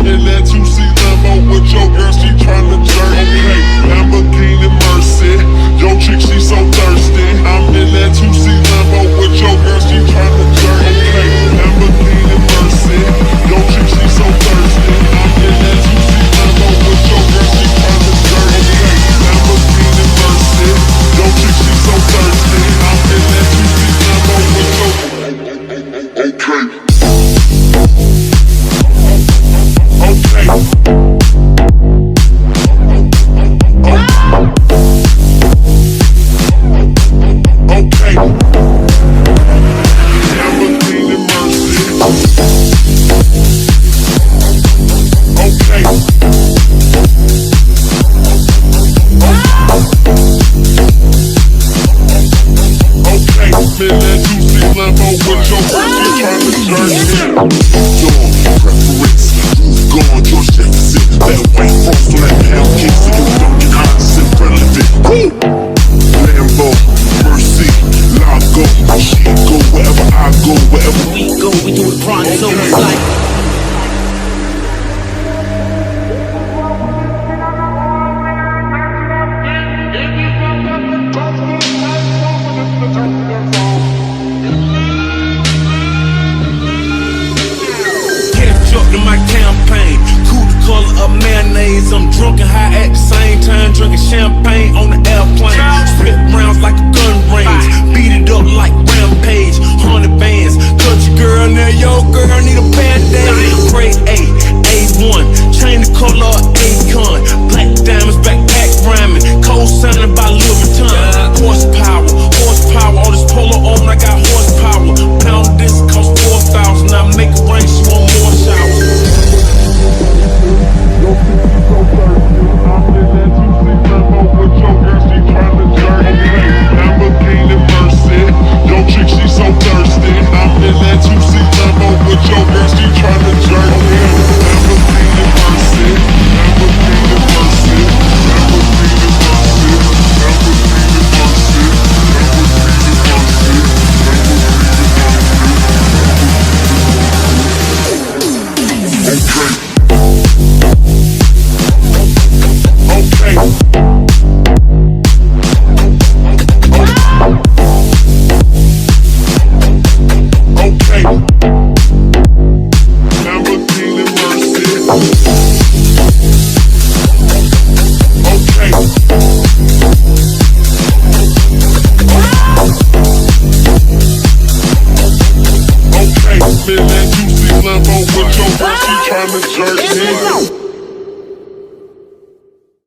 in that 2C Lambo with your girl, she tryna jerk. Okay, Lamborghini Mercy, your chick, she so thirsty. I'm in that 2C Lambo with your girl, she tryna jerk. Okay, Lamborghini Mercy, your chick, she so thirsty. I'm in that 2C Lambo with your girl, she tryna jerk. Okay, Lamborghini Mercy, your chick, she so thirsty. I'm in that 2C Lambo with your okay. Okay. Okay. Lamborghini Mercy. Okay. Okay. Man, that juicy Lambo with your girl, she tryna jerk it. Your preference, who's gone, your chef sit. That white frost on that pound cake, so you don't get hot, sit relevant. Lambo, Mercy, Lago, she go wherever I go, wherever we go, we do it pronto, it's like to my campaign, cool the color of mayonnaise. I'm drunk and high at the same time, drinking champagne on the airplane. Spit rounds like a gun range, beat it up like Rampage. 100 bands, cut your girl, now your girl need a band-aid. Grade A, A1, chain the color of Akon. Black diamonds, backpack rhyming, co-signing by Louis Vuitton. Horsepower, horsepower, all this polo on, I got horsepower. Pound this cost 4,000, I make it rain, she want more showers. Lamborghini Mercy, your chick, she so thirsty. I'm in that 2C Lambo with your girl, she tryna jerk me. Lamborghini Mercy, Lamborghini Mercy, Lamborghini Mercy, Lamborghini Mercy, Lamborghini Mercy. Okay. Man, that juicy Lambo with your girl, she tryna jerk me.